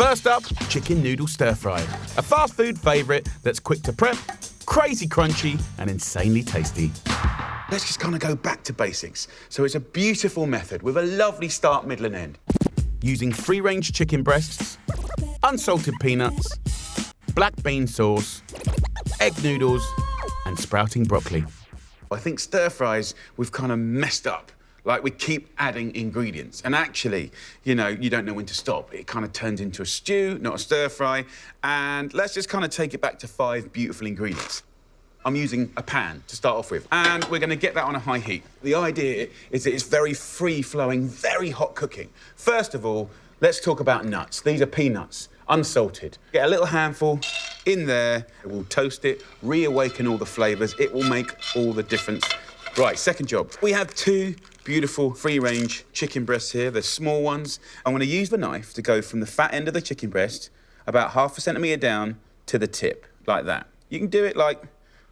First up, chicken noodle stir fry. A fast food favourite that's quick to prep, crazy crunchy and insanely tasty. Let's just kind of go back to basics. So it's a beautiful method with a lovely start, middle and end. Using free-range chicken breasts, unsalted peanuts, black bean sauce, egg noodles and sprouting broccoli. I think stir fries we've kind of messed up. Like, we keep adding ingredients. And actually, you know, you don't know when to stop. It kind of turns into a stew, not a stir fry. And let's just kind of take it back to 5 beautiful ingredients. I'm using a pan to start off with, and we're going to get that on a high heat. The idea is that it's very free-flowing, very hot cooking. First of all, let's talk about nuts. These are peanuts, unsalted. Get a little handful in there. We'll toast it, reawaken all the flavours. It will make all the difference. Right, second job. We have 2 beautiful free-range chicken breasts here. They're small ones. I'm going to use the knife to go from the fat end of the chicken breast about 1/2 centimetre down to the tip, like that. You can do it like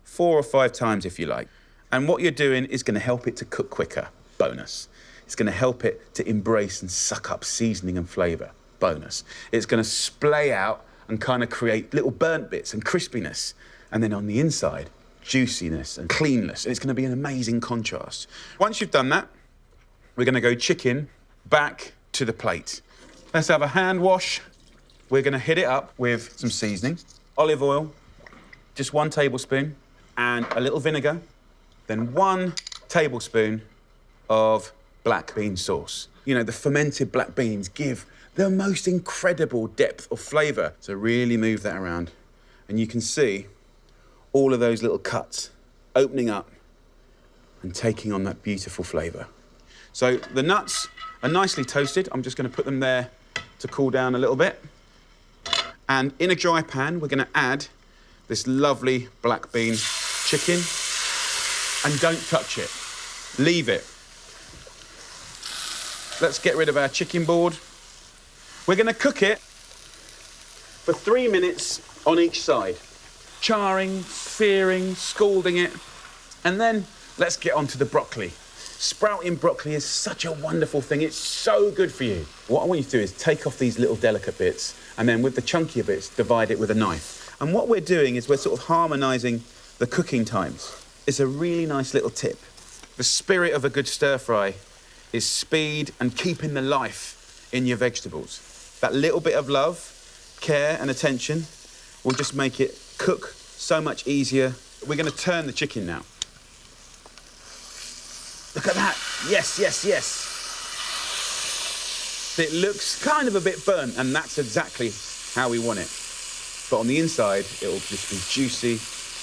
4 or 5 times if you like. And what you're doing is going to help it to cook quicker. Bonus. It's going to help it to embrace and suck up seasoning and flavour. Bonus. It's going to splay out and kind of create little burnt bits and crispiness. And then on the inside, juiciness and cleanness. And it's going to be an amazing contrast. Once you've done that, we're going to go chicken back to the plate. Let's have a hand wash. We're going to hit it up with some seasoning. Olive oil, just 1 tablespoon, and a little vinegar. Then 1 tablespoon of black bean sauce. You know, the fermented black beans give the most incredible depth of flavour. So really move that around. And you can see all of those little cuts opening up and taking on that beautiful flavour. So the nuts are nicely toasted. I'm just going to put them there to cool down a little bit. And in a dry pan, we're going to add this lovely black bean chicken. And don't touch it. Leave it. Let's get rid of our chicken board. We're going to cook it for 3 minutes on each side. Charring, searing, scalding it. And then let's get on to the broccoli. Sprouting broccoli is such a wonderful thing. It's so good for you. What I want you to do is take off these little delicate bits and then with the chunkier bits, divide it with a knife. And what we're doing is we're sort of harmonising the cooking times. It's a really nice little tip. The spirit of a good stir fry is speed and keeping the life in your vegetables. That little bit of love, care and attention will just make it cook so much easier. We're going to turn the chicken now. Look at that. Yes, yes, yes. It looks kind of a bit burnt, and that's exactly how we want it. But on the inside, it'll just be juicy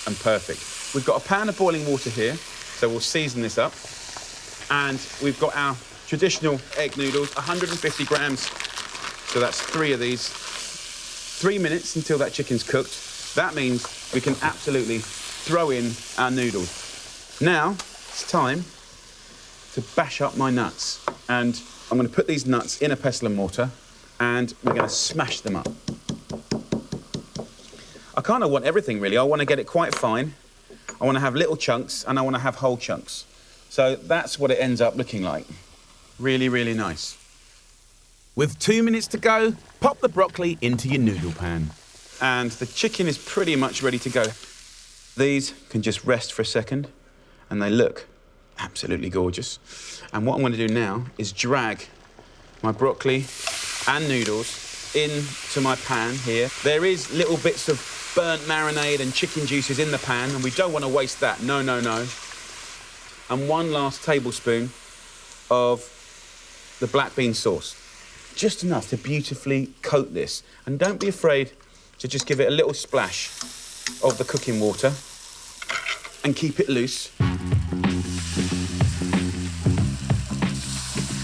and perfect. We've got a pan of boiling water here, so we'll season this up. And we've got our traditional egg noodles, 150 grams. So that's 3 of these. 3 minutes until that chicken's cooked. That means we can absolutely throw in our noodles. Now, it's time to bash up my nuts. And I'm going to put these nuts in a pestle and mortar, and we're going to smash them up. I kind of want everything, really. I want to get it quite fine. I want to have little chunks, and I want to have whole chunks. So that's what it ends up looking like. Really, really nice. With 2 minutes to go, pop the broccoli into your noodle pan. And the chicken is pretty much ready to go. These can just rest for a second, and they look absolutely gorgeous. And what I'm going to do now is drag my broccoli and noodles into my pan here. There is little bits of burnt marinade and chicken juices in the pan, and we don't want to waste that. No, no, no. And 1 last tablespoon of the black bean sauce. Just enough to beautifully coat this. And don't be afraid to just give it a little splash of the cooking water and keep it loose.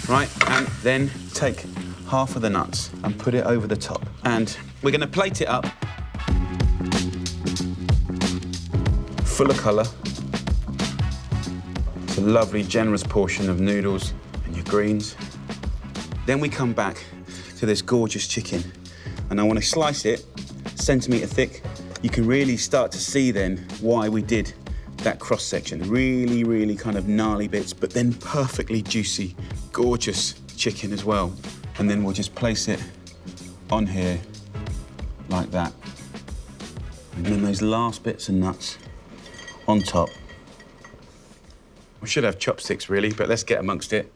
Right, and then take half of the nuts and put it over the top. And we're going to plate it up. Full of colour. It's a lovely, generous portion of noodles and your greens. Then we come back to this gorgeous chicken. And I want to slice it centimetre thick. You can really start to see then why we did that cross section. Really, really kind of gnarly bits, but then perfectly juicy, gorgeous chicken as well. And then we'll just place it on here like that. And then those last bits of nuts on top. We should have chopsticks, really, but let's get amongst it.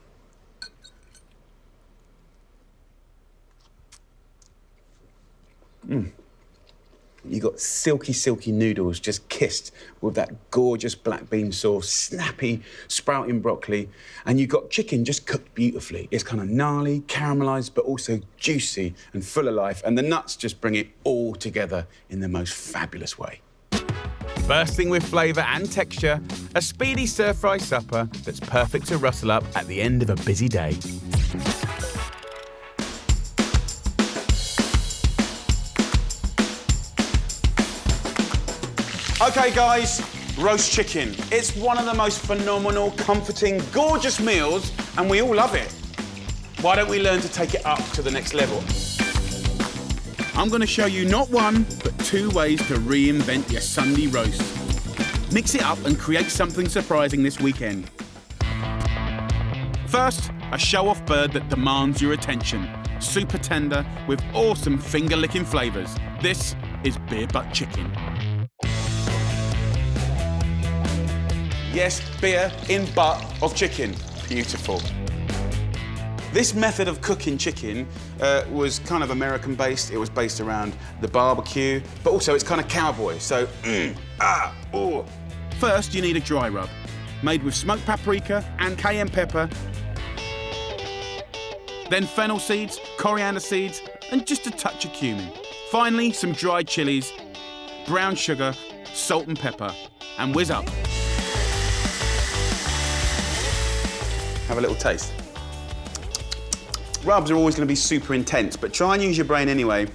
You got silky, silky noodles just kissed with that gorgeous black bean sauce, snappy sprouting broccoli, and you got chicken just cooked beautifully. It's kind of gnarly, caramelized, but also juicy and full of life, and the nuts just bring it all together in the most fabulous way. Bursting with flavour and texture, a speedy stir-fry supper that's perfect to rustle up at the end of a busy day. OK, guys, roast chicken. It's one of the most phenomenal, comforting, gorgeous meals, and we all love it. Why don't we learn to take it up to the next level? I'm going to show you not one, but 2 ways to reinvent your Sunday roast. Mix it up and create something surprising this weekend. First, a show-off bird that demands your attention. Super tender with awesome finger-licking flavours. This is beer butt chicken. Yes, beer in butt of chicken. Beautiful. This method of cooking chicken was kind of American-based. It was based around the barbecue, but also it's kind of cowboy, so First, you need a dry rub, made with smoked paprika and cayenne pepper, then fennel seeds, coriander seeds, and just a touch of cumin. Finally, some dried chilies, brown sugar, salt and pepper, and whiz up. Have a little taste. Rubs are always going to be super intense, but try and use your brain anyway.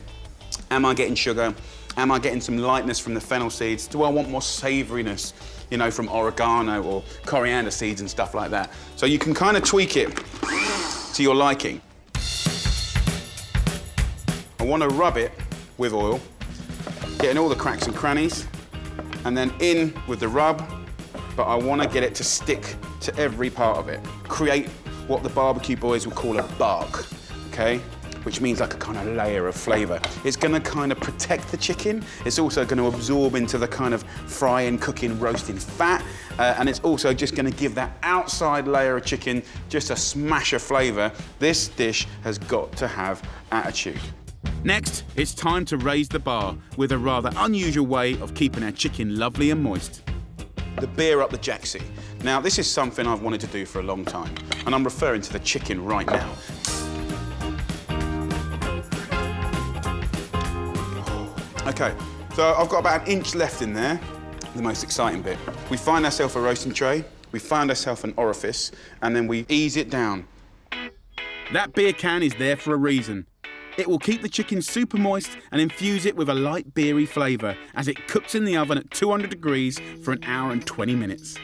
Am I getting sugar? Am I getting some lightness from the fennel seeds? Do I want more savouriness, you know, from oregano or coriander seeds and stuff like that? So you can kind of tweak it to your liking. I want to rub it with oil, getting all the cracks and crannies, and then in with the rub, but I want to get it to stick to every part of it. Create what the barbecue boys would call a bark, okay? Which means like a kind of layer of flavour. It's going to kind of protect the chicken. It's also going to absorb into the kind of frying, cooking, roasting fat. And it's also just going to give that outside layer of chicken just a smash of flavour. This dish has got to have attitude. Next, it's time to raise the bar with a rather unusual way of keeping our chicken lovely and moist. The beer up the jacksie. Now, this is something I've wanted to do for a long time, and I'm referring to the chicken right now. OK, so I've got about 1 inch left in there, the most exciting bit. We find ourselves a roasting tray, we find ourselves an orifice, and then we ease it down. That beer can is there for a reason. It will keep the chicken super moist and infuse it with a light beery flavour as it cooks in the oven at 200 degrees for 1 hour and 20 minutes.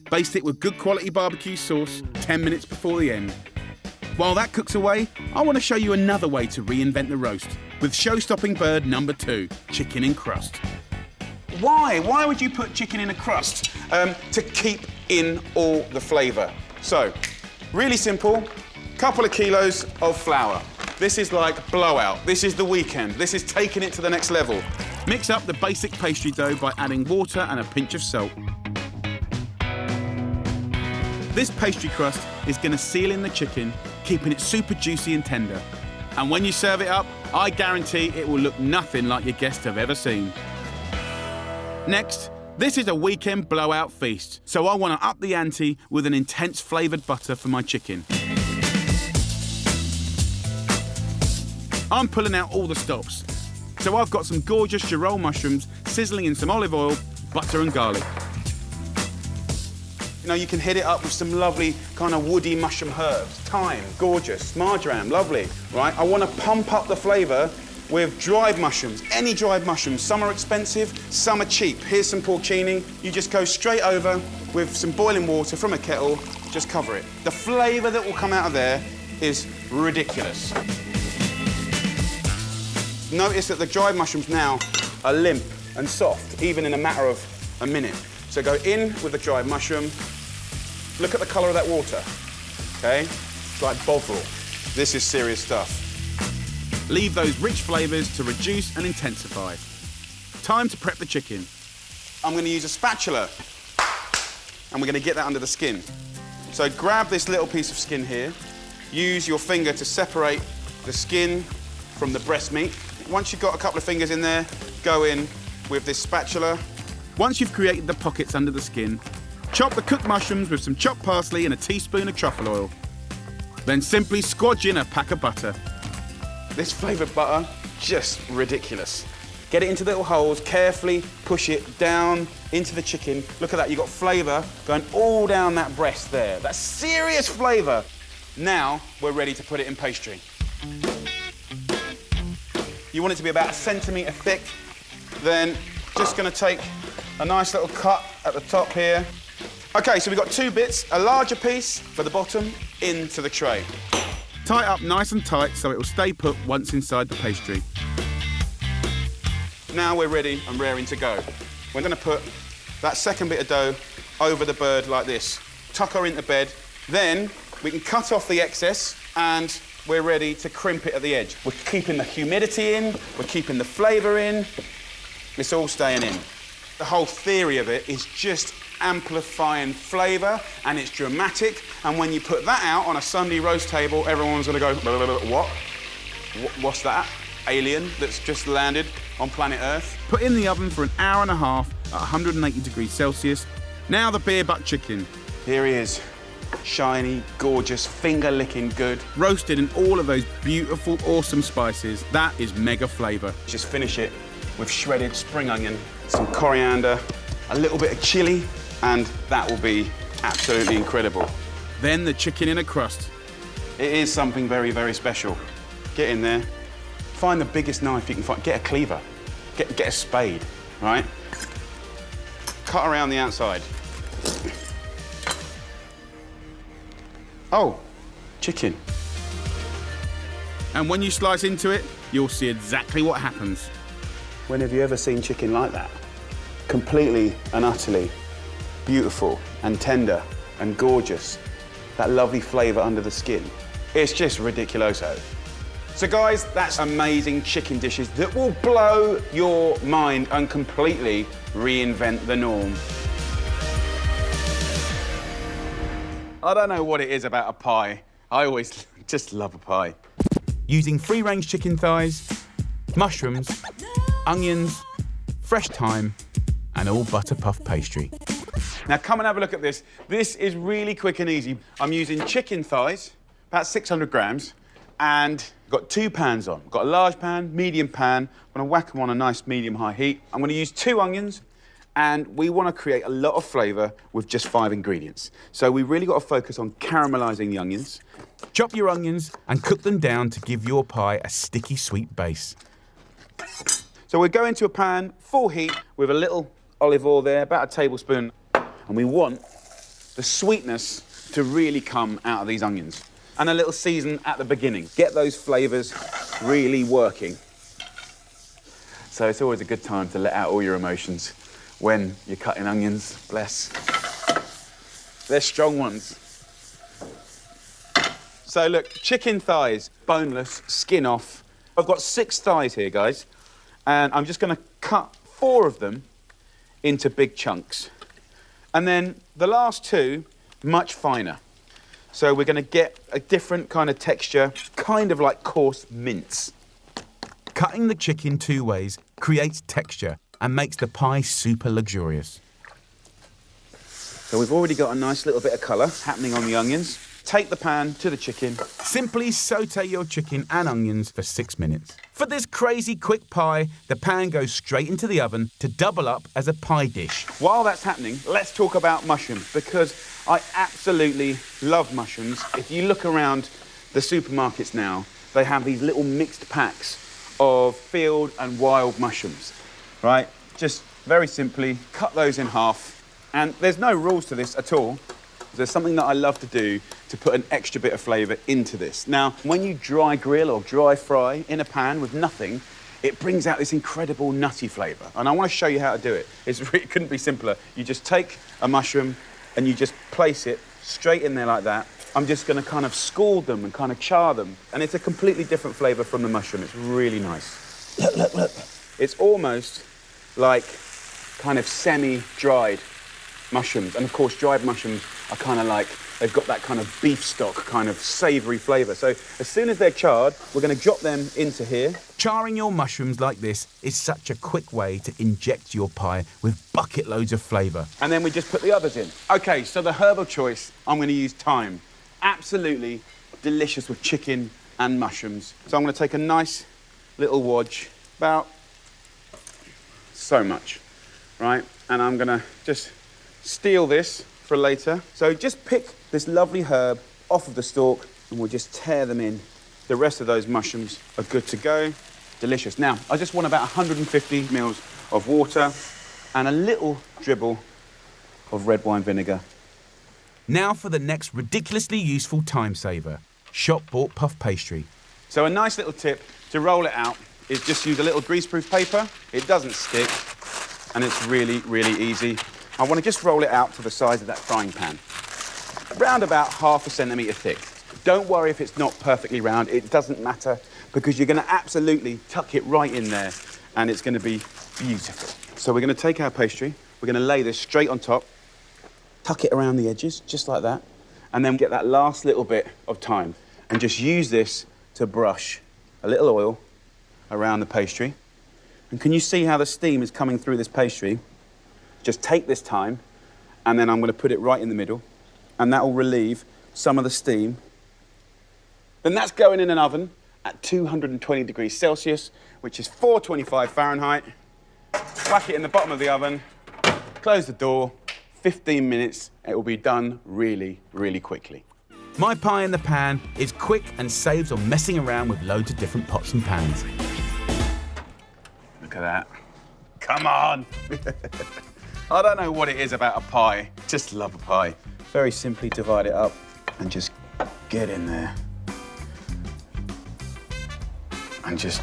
Baste it with good quality barbecue sauce 10 minutes before the end. While that cooks away, I want to show you another way to reinvent the roast with show-stopping bird number 2, chicken in crust. Why? Why would you put chicken in a crust? To keep in all the flavour. So, really simple, couple of kilos of flour. This is like blowout. This is the weekend. This is taking it to the next level. Mix up the basic pastry dough by adding water and a pinch of salt. This pastry crust is going to seal in the chicken, keeping it super juicy and tender. And when you serve it up, I guarantee it will look nothing like your guests have ever seen. Next, this is a weekend blowout feast, so I want to up the ante with an intense flavoured butter for my chicken. I'm pulling out all the stops. So I've got some gorgeous girole mushrooms sizzling in some olive oil, butter and garlic. You know, you can hit it up with some lovely kind of woody mushroom herbs. Thyme, gorgeous. Marjoram, lovely, right? I want to pump up the flavour with dried mushrooms, any dried mushrooms. Some are expensive, some are cheap. Here's some porcini. You just go straight over with some boiling water from a kettle, just cover it. The flavour that will come out of there is ridiculous. Notice that the dried mushrooms now are limp and soft, even in a matter of a minute. So go in with the dried mushroom. Look at the colour of that water, OK? It's like Bovril. This is serious stuff. Leave those rich flavours to reduce and intensify. Time to prep the chicken. I'm going to use a spatula and we're going to get that under the skin. So grab this little piece of skin here. Use your finger to separate the skin from the breast meat. Once you've got a couple of fingers in there, go in with this spatula. Once you've created the pockets under the skin, chop the cooked mushrooms with some chopped parsley and a teaspoon of truffle oil. Then simply squodge in a pack of butter. This flavoured butter, just ridiculous. Get it into little holes, carefully push it down into the chicken. Look at that, you've got flavour going all down that breast there. That's serious flavour. Now we're ready to put it in pastry. You want it to be about 1 centimetre thick. Then just going to take a nice little cut at the top here. OK, so we've got 2 bits, a larger piece for the bottom into the tray. Tie it up nice and tight so it will stay put once inside the pastry. Now we're ready and raring to go. We're going to put that second bit of dough over the bird like this. Tuck her into bed. Then we can cut off the excess and we're ready to crimp it at the edge. We're keeping the humidity in, we're keeping the flavour in. It's all staying in. The whole theory of it is just amplifying flavour and it's dramatic. And when you put that out on a Sunday roast table, everyone's going to go, what? What's that? Alien that's just landed on planet Earth. Put in the oven for an hour and a half at 180 degrees Celsius. Now the beer butt chicken. Here he is. Shiny, gorgeous, finger-licking good. Roasted in all of those beautiful, awesome spices. That is mega flavour. Just finish it with shredded spring onion, some coriander, a little bit of chilli, and that will be absolutely incredible. Then the chicken in a crust. It is something very, very special. Get in there. Find the biggest knife you can find. Get a cleaver. Get a spade, right? Cut around the outside. Oh, chicken. And when you slice into it, you'll see exactly what happens. When have you ever seen chicken like that? Completely and utterly beautiful and tender and gorgeous. That lovely flavour under the skin. It's just ridiculoso. So guys, that's amazing chicken dishes that will blow your mind and completely reinvent the norm. I don't know what it is about a pie. I always just love a pie. Using free-range chicken thighs, mushrooms, onions, fresh thyme, and all butter puff pastry. Now come and have a look at this. This is really quick and easy. I'm using chicken thighs, about 600 grams, and got 2 pans on. Got a large pan, medium pan. I'm gonna whack them on a nice medium-high heat. I'm gonna use 2 onions, and we wanna create a lot of flavour with just 5 ingredients. So we really gotta focus on caramelising the onions. Chop your onions and cook them down to give your pie a sticky, sweet base. So we go into a pan, full heat, with a little olive oil there, about a tablespoon. And we want the sweetness to really come out of these onions. And a little season at the beginning. Get those flavours really working. So it's always a good time to let out all your emotions when you're cutting onions, bless. They're strong ones. So look, chicken thighs, boneless, skin off. I've got 6 thighs here, guys. And I'm just gonna cut 4 of them into big chunks. And then the last 2, much finer. So we're going to get a different kind of texture, kind of like coarse mince. Cutting the chicken 2 ways creates texture and makes the pie super luxurious. So we've already got a nice little bit of colour happening on the onions. Take the pan to the chicken. Simply saute your chicken and onions for 6 minutes. For this crazy quick pie, the pan goes straight into the oven to double up as a pie dish. While that's happening, let's talk about mushrooms, because I absolutely love mushrooms. If you look around the supermarkets now, they have these little mixed packs of field and wild mushrooms, right? Just very simply cut those in half. And there's no rules to this at all. There's something that I love to do to put an extra bit of flavour into this. Now, when you dry grill or dry fry in a pan with nothing, it brings out this incredible nutty flavour. And I want to show you how to do it. It couldn't be simpler. You just take a mushroom and you just place it straight in there like that. I'm just going to kind of scald them and kind of char them. And it's a completely different flavour from the mushroom. It's really nice. Look, look, look. It's almost like kind of semi-dried mushrooms. And of course, dried mushrooms are kind of like, they've got that kind of beef stock kind of savoury flavour. So as soon as they're charred, we're going to drop them into here. Charring your mushrooms like this is such a quick way to inject your pie with bucket loads of flavour. And then we just put the others in. OK, so the herb of choice, I'm going to use thyme. Absolutely delicious with chicken and mushrooms. So I'm going to take a nice little wodge, about so much, right? And I'm going to just steal this for later. So just pick this lovely herb off of the stalk and we'll just tear them in. The rest of those mushrooms are good to go. Delicious. Now, I just want about 150 mils of water and a little dribble of red wine vinegar. Now for the next ridiculously useful time saver, shop-bought puff pastry. So a nice little tip to roll it out is just use a little greaseproof paper. It doesn't stick and it's really, really easy. I want to just roll it out to the size of that frying pan. Around about 1/2 centimetre thick. Don't worry if it's not perfectly round, it doesn't matter because you're going to absolutely tuck it right in there and it's going to be beautiful. So we're going to take our pastry, we're going to lay this straight on top, tuck it around the edges, just like that, and then get that last little bit of thyme and just use this to brush a little oil around the pastry. And can you see how the steam is coming through this pastry? Just take this thyme and then I'm going to put it right in the middle and that will relieve some of the steam. Then that's going in an oven at 220 degrees Celsius, which is 425 Fahrenheit. Whack it in the bottom of the oven, close the door, 15 minutes, it will be done really, really quickly. My pie in the pan is quick and saves on messing around with loads of different pots and pans. Look at that. Come on! I don't know what it is about a pie, just love a pie. Very simply divide it up and just get in there. And just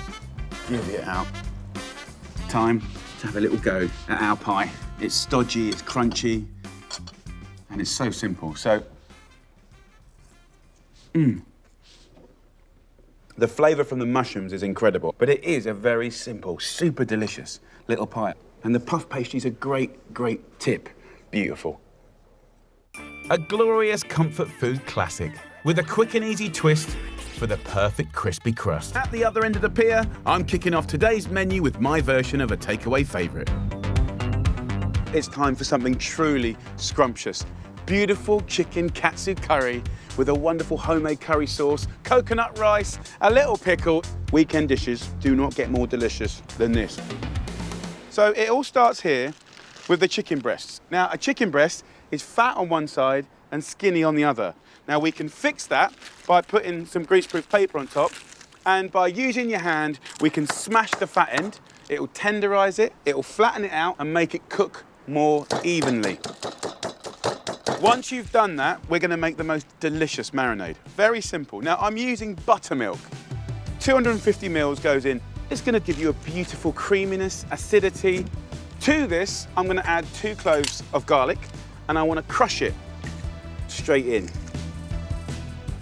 give it out. Time to have a little go at our pie. It's stodgy, it's crunchy, and it's so simple. So, the flavour from the mushrooms is incredible, but it is a very simple, super delicious little pie. And the puff pastry is a great, great tip. Beautiful. A glorious comfort food classic with a quick and easy twist for the perfect crispy crust. At the other end of the pier, I'm kicking off today's menu with my version of a takeaway favourite. It's time for something truly scrumptious. Beautiful chicken katsu curry with a wonderful homemade curry sauce, coconut rice, a little pickle. Weekend dishes do not get more delicious than this. So it all starts here with the chicken breasts. Now, a chicken breast is fat on one side and skinny on the other. Now, we can fix that by putting some greaseproof paper on top, and by using your hand, we can smash the fat end. It will tenderize it, it will flatten it out and make it cook more evenly. Once you've done that, we're going to make the most delicious marinade. Very simple. Now, I'm using buttermilk. 250 mils goes in. It's going to give you a beautiful creaminess, acidity. To this, I'm going to add 2 cloves of garlic, and I want to crush it straight in.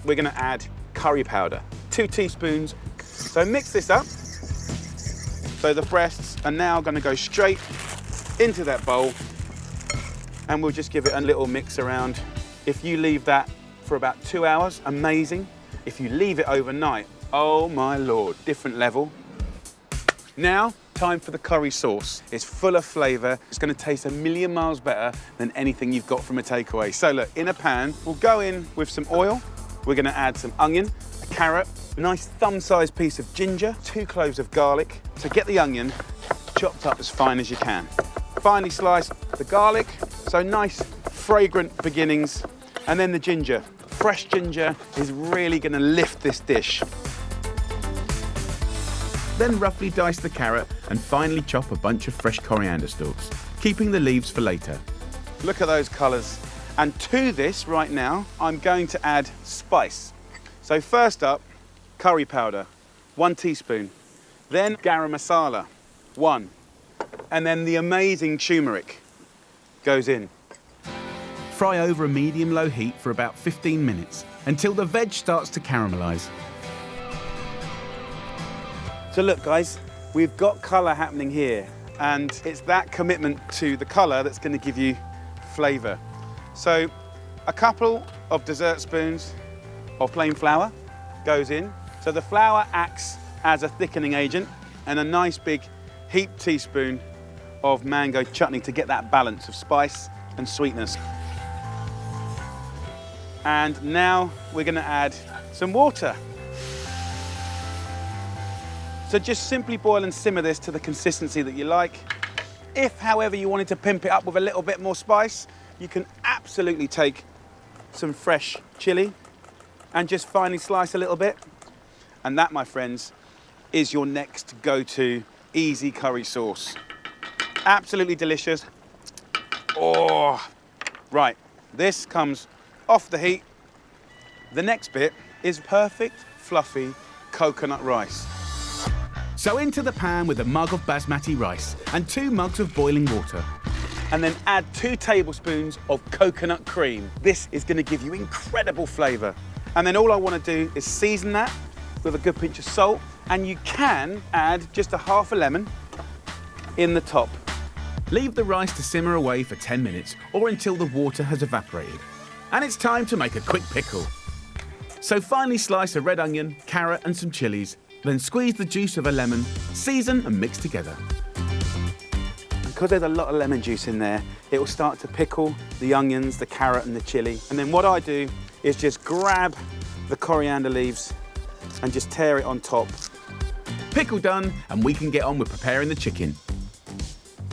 We're going to add curry powder, 2 teaspoons. So mix this up. So the breasts are now going to go straight into that bowl, and we'll just give it a little mix around. If you leave that for about 2 hours, amazing. If you leave it overnight, oh my Lord, different level. Now, time for the curry sauce. It's full of flavour. It's going to taste a million miles better than anything you've got from a takeaway. So look, in a pan, we'll go in with some oil. We're going to add some onion, a carrot, a nice thumb-sized piece of ginger, 2 cloves of garlic. So get the onion chopped up as fine as you can. Finely slice the garlic, so nice, fragrant beginnings. And then the ginger. Fresh ginger is really going to lift this dish. Then roughly dice the carrot and finally chop a bunch of fresh coriander stalks, keeping the leaves for later. Look at those colours. And to this, right now, I'm going to add spice. So first up, curry powder, 1 teaspoon. Then garam masala, 1. And then the amazing turmeric goes in. Fry over a medium-low heat for about 15 minutes until the veg starts to caramelise. So look, guys, we've got colour happening here, and it's that commitment to the colour that's going to give you flavour. So a couple of dessert spoons of plain flour goes in. So the flour acts as a thickening agent, and a nice big heaped teaspoon of mango chutney to get that balance of spice and sweetness. And now we're going to add some water. So just simply boil and simmer this to the consistency that you like. If, however, you wanted to pimp it up with a little bit more spice, you can absolutely take some fresh chili and just finely slice a little bit. And that, my friends, is your next go-to easy curry sauce. Absolutely delicious. Oh, right, this comes off the heat. The next bit is perfect, fluffy coconut rice. So into the pan with a mug of basmati rice and 2 mugs of boiling water. And then add 2 tablespoons of coconut cream. This is going to give you incredible flavour. And then all I want to do is season that with a good pinch of salt, and you can add just a half a lemon in the top. Leave the rice to simmer away for 10 minutes or until the water has evaporated. And it's time to make a quick pickle. So finely slice a red onion, carrot and some chilies, then squeeze the juice of a lemon, season and mix together. And because there's a lot of lemon juice in there, it will start to pickle the onions, the carrot and the chili. And then what I do is just grab the coriander leaves and just tear it on top. Pickle done, and we can get on with preparing the chicken.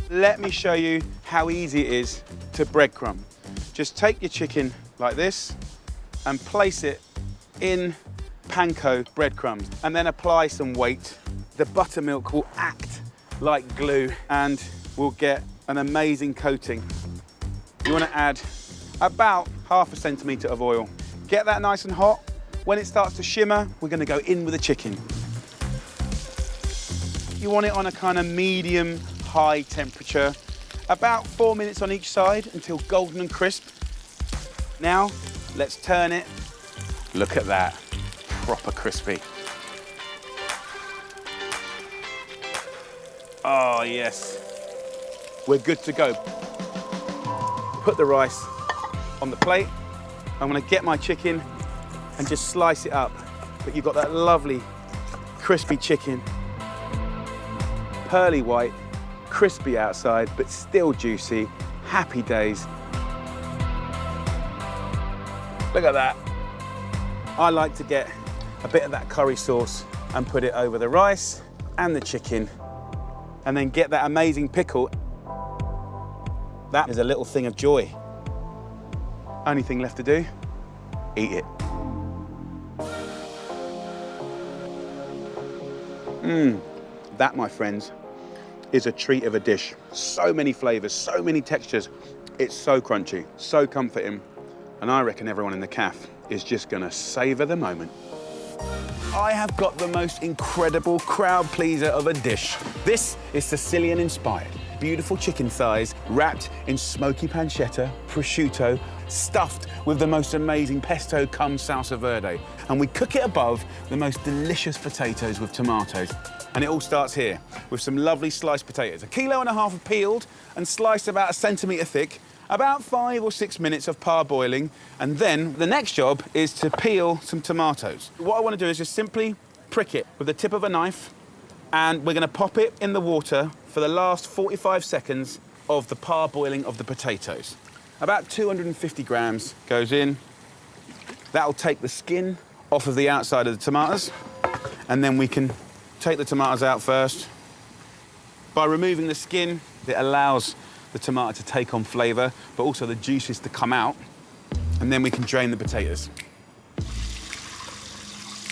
Let me show you how easy it is to breadcrumb. Just take your chicken like this and place it in panko breadcrumbs and then apply some weight. The buttermilk will act like glue and we'll get an amazing coating. You want to add about ½ centimetre of oil. Get that nice and hot. When it starts to shimmer, we're going to go in with the chicken. You want it on a kind of medium-high temperature, about 4 minutes on each side until golden and crisp. Now, let's turn it. Look at that, proper crispy. Oh, yes. We're good to go. Put the rice on the plate. I'm going to get my chicken and just slice it up. But you've got that lovely, crispy chicken. Pearly white, crispy outside, but still juicy. Happy days. Look at that. I like to get a bit of that curry sauce and put it over the rice and the chicken, and then get that amazing pickle. That is a little thing of joy. Only thing left to do, eat it. That, my friends, is a treat of a dish. So many flavors, so many textures. It's so crunchy, so comforting. And I reckon everyone in the cafe is just gonna savor the moment. I have got the most incredible crowd pleaser of a dish. This is Sicilian inspired. Beautiful chicken thighs wrapped in smoky pancetta, prosciutto, stuffed with the most amazing pesto cum salsa verde. And we cook it above the most delicious potatoes with tomatoes. And it all starts here with some lovely sliced potatoes. 1.5 kilos of peeled and sliced about 1 centimetre thick, about 5 or 6 minutes of parboiling. And then the next job is to peel some tomatoes. What I want to do is just simply prick it with the tip of a knife, and we're going to pop it in the water for the last 45 seconds of the parboiling of the potatoes. About 250 grams goes in. That'll take the skin off of the outside of the tomatoes, and then we can take the tomatoes out first. By removing the skin, it allows the tomato to take on flavour, but also the juices to come out, and then we can drain the potatoes.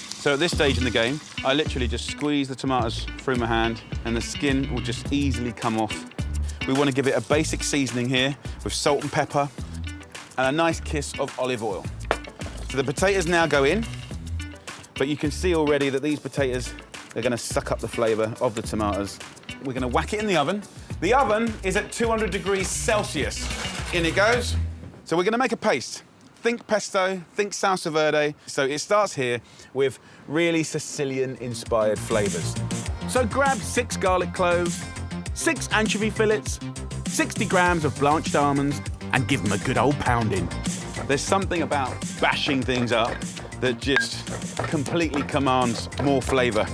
So at this stage in the game, I literally just squeeze the tomatoes through my hand and the skin will just easily come off. We want to give it a basic seasoning here with salt and pepper and a nice kiss of olive oil. So the potatoes now go in, but you can see already that these potatoes are going to suck up the flavour of the tomatoes. We're going to whack it in the oven. The oven is at 200 degrees Celsius. In it goes. So we're going to make a paste. Think pesto, think salsa verde. So it starts here with really Sicilian-inspired flavours. So grab 6 garlic cloves, 6 anchovy fillets, 60 grams of blanched almonds, and give them a good old pounding. There's something about bashing things up that just completely commands more flavour.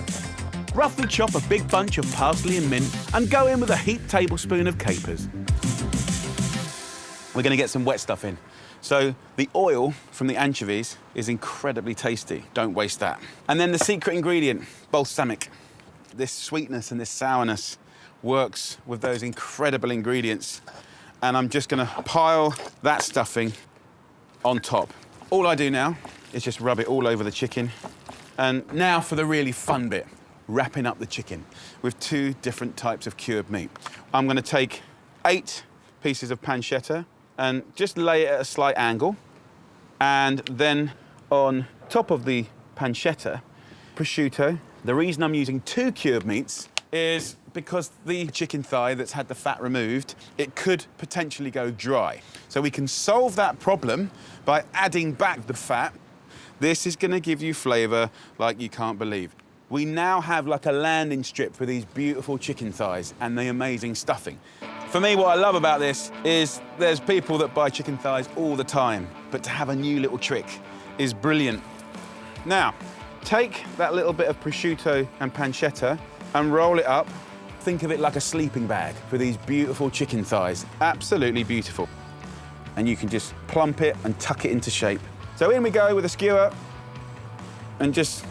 Roughly chop a big bunch of parsley and mint and go in with a heaped tablespoon of capers. We're going to get some wet stuff in. So the oil from the anchovies is incredibly tasty. Don't waste that. And then the secret ingredient, balsamic. This sweetness and this sourness works with those incredible ingredients. And I'm just going to pile that stuffing on top. All I do now is just rub it all over the chicken. And now for the really fun bit, wrapping up the chicken with 2 different types of cured meat. I'm going to take 8 pieces of pancetta and just lay it at a slight angle. And then on top of the pancetta, prosciutto. The reason I'm using 2 cured meats is because the chicken thigh that's had the fat removed, it could potentially go dry. So we can solve that problem by adding back the fat. This is going to give you flavour like you can't believe. We now have like a landing strip for these beautiful chicken thighs and the amazing stuffing. For me, what I love about this is there's people that buy chicken thighs all the time, but to have a new little trick is brilliant. Now, take that little bit of prosciutto and pancetta and roll it up. Think of it like a sleeping bag for these beautiful chicken thighs. Absolutely beautiful. And you can just plump it and tuck it into shape. So in we go with a skewer and just,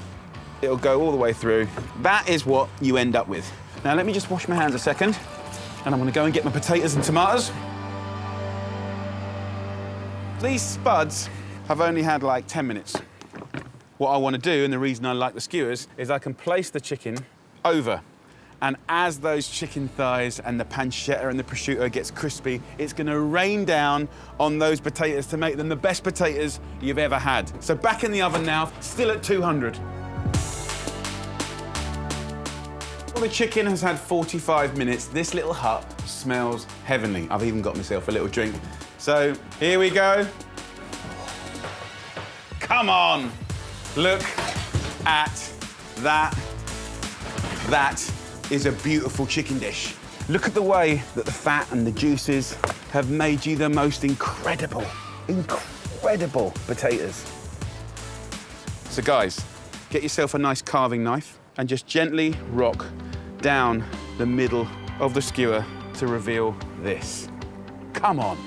it'll go all the way through. That is what you end up with. Now let me just wash my hands a second and I'm gonna go and get my potatoes and tomatoes. These spuds have only had like 10 minutes. What I want to do, and the reason I like the skewers, is I can place the chicken over. And as those chicken thighs and the pancetta and the prosciutto gets crispy, it's going to rain down on those potatoes to make them the best potatoes you've ever had. So back in the oven now, still at 200. Well, the chicken has had 45 minutes. This little hut smells heavenly. I've even got myself a little drink. So here we go. Come on. Look at that. That is a beautiful chicken dish. Look at the way that the fat and the juices have made you the most incredible potatoes. So guys, get yourself a nice carving knife and just gently rock down the middle of the skewer to reveal this. Come on.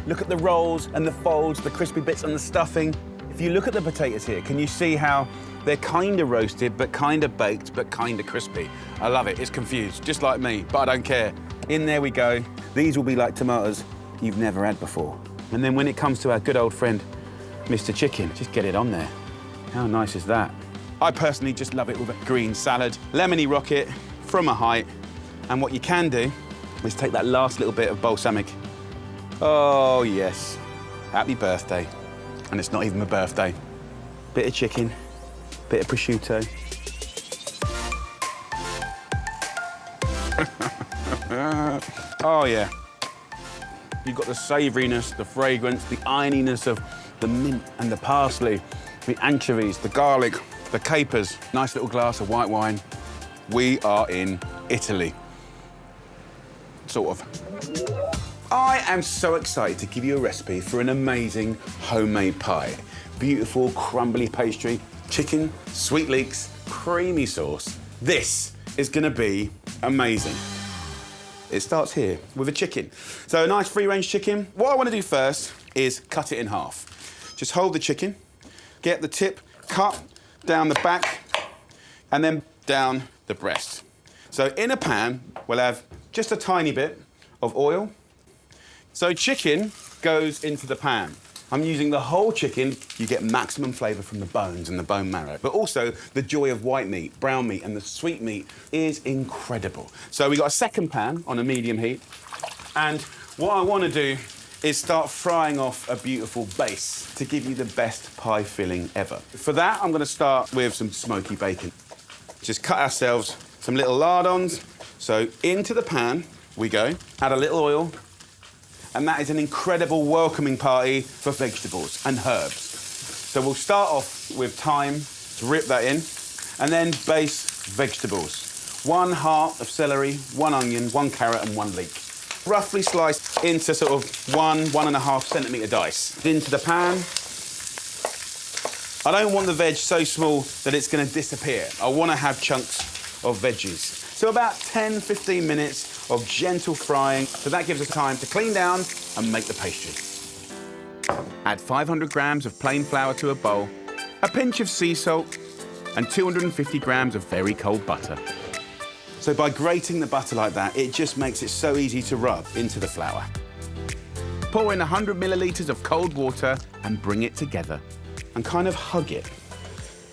Look at the rolls and the folds, the crispy bits and the stuffing. If you look at the potatoes here, can you see how they're kind of roasted, but kind of baked, but kind of crispy? I love it. It's confused, just like me, but I don't care. In there we go. These will be like tomatoes you've never had before. And then when it comes to our good old friend, Mr. Chicken, just get it on there. How nice is that? I personally just love it with a green salad, lemony rocket from a height. And what you can do is take that last little bit of balsamic. Oh, yes. Happy birthday. And it's not even my birthday. Bit of chicken, bit of prosciutto. Oh, yeah. You've got the savouriness, the fragrance, the ironiness of the mint and the parsley, the anchovies, the garlic, the capers. Nice little glass of white wine. We are in Italy. Sort of. I am so excited to give you a recipe for an amazing homemade pie. Beautiful crumbly pastry, chicken, sweet leeks, creamy sauce. This is gonna be amazing. It starts here with a chicken. So a nice free-range chicken. What I wanna do first is cut it in half. Just hold the chicken, get the tip cut down the back, and then down the breast. So in a pan, we'll have just a tiny bit of oil. So chicken goes into the pan. I'm using the whole chicken. You get maximum flavour from the bones and the bone marrow, but also the joy of white meat, brown meat, and the sweet meat is incredible. So we've got a second pan on a medium heat, and what I want to do is start frying off a beautiful base to give you the best pie filling ever. For that, I'm going to start with some smoky bacon. Just cut ourselves some little lardons. So into the pan we go, add a little oil, and that is an incredible welcoming party for vegetables and herbs. So we'll start off with thyme, to rip that in, and then base vegetables. 1 heart of celery, 1 onion, 1 carrot, and 1 leek. Roughly sliced into sort of 1.5 centimetre dice. Into the pan. I don't want the veg so small that it's going to disappear. I want to have chunks of veggies. So about 10-15 minutes of gentle frying. So that gives us time to clean down and make the pastry. Add 500 grams of plain flour to a bowl, a pinch of sea salt, and 250 grams of very cold butter. So by grating the butter like that, it just makes it so easy to rub into the flour. Pour in 100 millilitres of cold water and bring it together. And kind of hug it.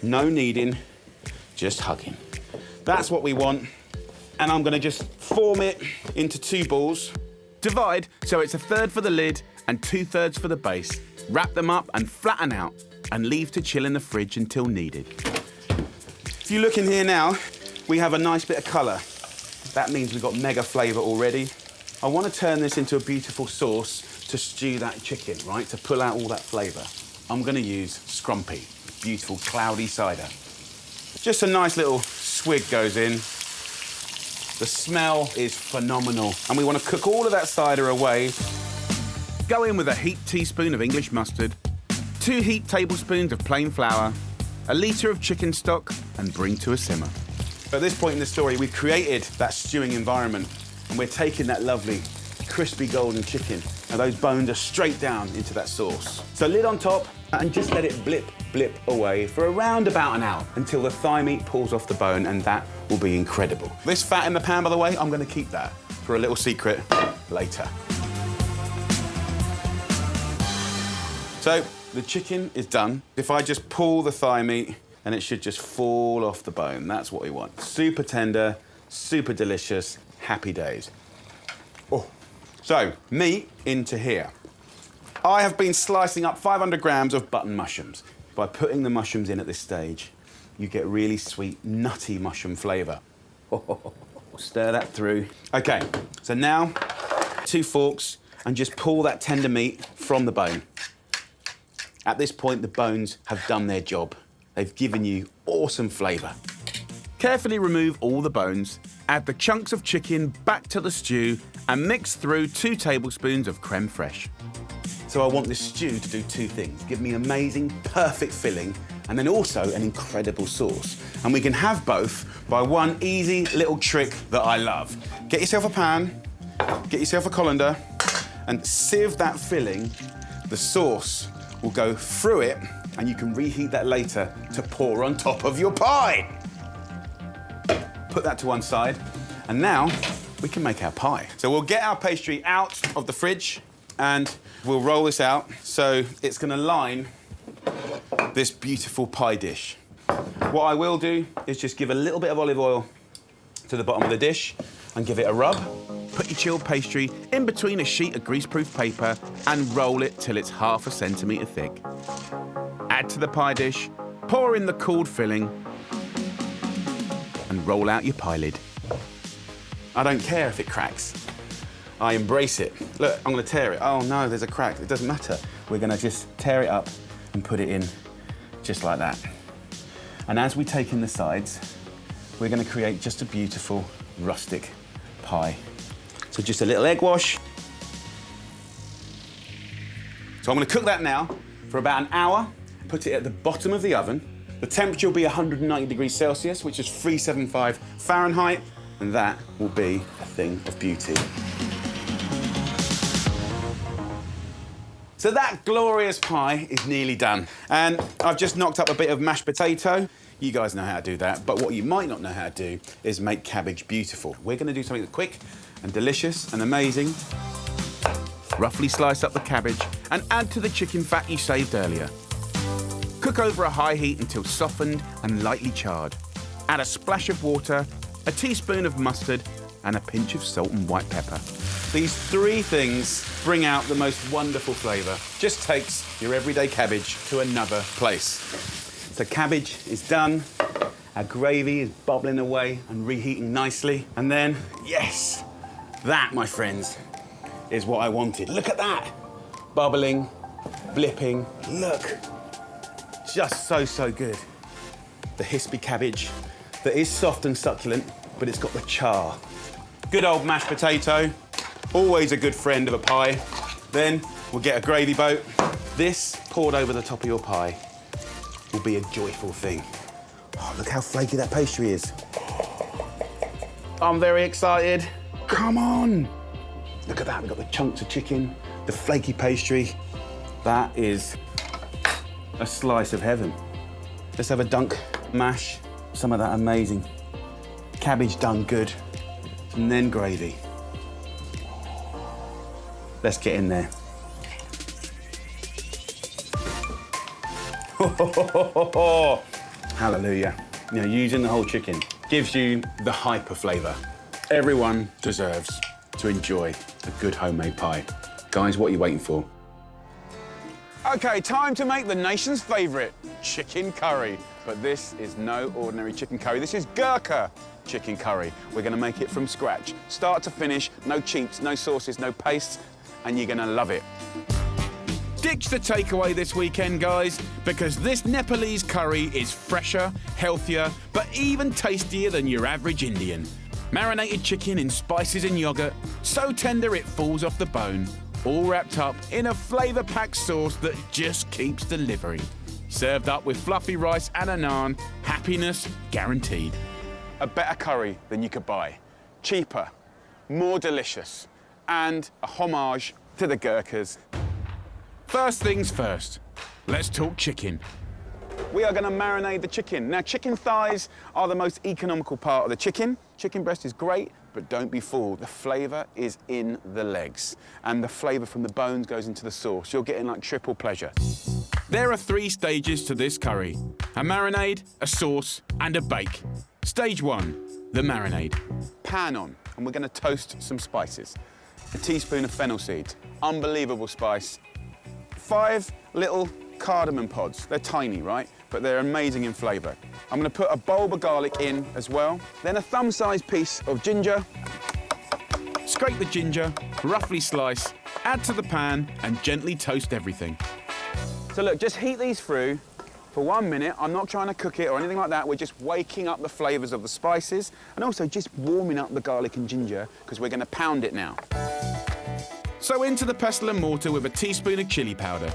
No kneading, just hugging. That's what we want. And I'm gonna just form it into 2 balls. Divide so it's 1/3 for the lid and 2/3 for the base. Wrap them up and flatten out and leave to chill in the fridge until needed. If you look in here now, we have a nice bit of colour. That means we've got mega flavour already. I want to turn this into a beautiful sauce to stew that chicken, right? To pull out all that flavour. I'm going to use scrumpy, beautiful cloudy cider. Just a nice little swig goes in. The smell is phenomenal. And we want to cook all of that cider away. Go in with a heaped teaspoon of English mustard, 2 heaped tablespoons of plain flour, 1 litre of chicken stock, and bring to a simmer. At this point in the story, we've created that stewing environment, and we're taking that lovely, crispy golden chicken, and those bones are straight down into that sauce. So lid on top, and just let it blip away for around about an hour until the thigh meat pulls off the bone, and that will be incredible. This fat in the pan, by the way, I'm going to keep that for a little secret later. So the chicken is done. If I just pull the thigh meat, and it should just fall off the bone. That's what we want. Super tender, super delicious, happy days. Oh. So, meat into here. I have been slicing up 500 grams of button mushrooms. By putting the mushrooms in at this stage, you get really sweet, nutty mushroom flavour. Stir that through. Okay, so now 2 forks and just pull that tender meat from the bone. At this point, the bones have done their job. They've given you awesome flavour. Carefully remove all the bones, add the chunks of chicken back to the stew, and mix through 2 tablespoons of creme fraiche. So I want this stew to do 2 things. Give me amazing, perfect filling, and then also an incredible sauce. And we can have both by one easy little trick that I love. Get yourself a pan, get yourself a colander, and sieve that filling. The sauce will go through it, and you can reheat that later to pour on top of your pie. Put that to one side, and now we can make our pie. So we'll get our pastry out of the fridge, and we'll roll this out so it's gonna line this beautiful pie dish. What I will do is just give a little bit of olive oil to the bottom of the dish and give it a rub. Put your chilled pastry in between a sheet of greaseproof paper and roll it till it's 1/2 centimetre thick. Add to the pie dish, pour in the cooled filling, and roll out your pie lid. I don't care if it cracks. I embrace it. Look, I'm gonna tear it. Oh no, there's a crack. It doesn't matter. We're gonna just tear it up and put it in just like that. And as we take in the sides, we're gonna create just a beautiful rustic pie. So just a little egg wash. So I'm gonna cook that now for about an hour, put it at the bottom of the oven. The temperature will be 190 degrees Celsius, which is 375 Fahrenheit, and that will be a thing of beauty. So that glorious pie is nearly done. And I've just knocked up a bit of mashed potato. You guys know how to do that, but what you might not know how to do is make cabbage beautiful. We're gonna do something that's quick and delicious and amazing. Roughly slice up the cabbage and add to the chicken fat you saved earlier. Cook over a high heat until softened and lightly charred. Add a splash of water, a teaspoon of mustard, and a pinch of salt and white pepper. These 3 things bring out the most wonderful flavour. Just takes your everyday cabbage to another place. So cabbage is done. Our gravy is bubbling away and reheating nicely. And then, yes, that, my friends, is what I wanted. Look at that. Bubbling, blipping, look. Just so good. The hispy cabbage that is soft and succulent, but it's got the char. Good old mashed potato, always a good friend of a pie. Then we'll get a gravy boat. This poured over the top of your pie will be a joyful thing. Oh, look how flaky that pastry is. I'm very excited. Come on. Look at that, we've got the chunks of chicken, the flaky pastry. That is a slice of heaven. Let's have a dunk, mash, some of that amazing cabbage done good, and then gravy. Let's get in there. Hallelujah. You know, using the whole chicken gives you the hyper flavour. Everyone deserves to enjoy a good homemade pie. Guys, what are you waiting for? OK, time to make the nation's favourite, chicken curry. But this is no ordinary chicken curry. This is GURKA chicken curry. We're going to make it from scratch, start to finish, no cheats, no sauces, no pastes, and you're going to love it. Ditch the takeaway this weekend, guys, because this Nepalese curry is fresher, healthier, but even tastier than your average Indian. Marinated chicken in spices and yogurt, so tender it falls off the bone, all wrapped up in a flavour-packed sauce that just keeps delivering. Served up with fluffy rice and a naan, happiness guaranteed. A better curry than you could buy. Cheaper, more delicious, and a homage to the Gurkhas. First things first, let's talk chicken. We are going to marinate the chicken. Now, chicken thighs are the most economical part of the chicken. Chicken breast is great, but don't be fooled. The flavour is in the legs, and the flavour from the bones goes into the sauce. You're getting like triple pleasure. There are 3 stages to this curry: a marinade, a sauce, and a bake. Stage 1, the marinade. Pan on, and we're going to toast some spices. A teaspoon of fennel seeds, unbelievable spice. 5 little cardamom pods. They're tiny, right? But they're amazing in flavour. I'm going to put a bulb of garlic in as well. Then a thumb-sized piece of ginger. Scrape the ginger, roughly slice, add to the pan, and gently toast everything. So look, just heat these through for 1 minute. I'm not trying to cook it or anything like that. We're just waking up the flavours of the spices and also just warming up the garlic and ginger because we're going to pound it now. So into the pestle and mortar with a teaspoon of chilli powder.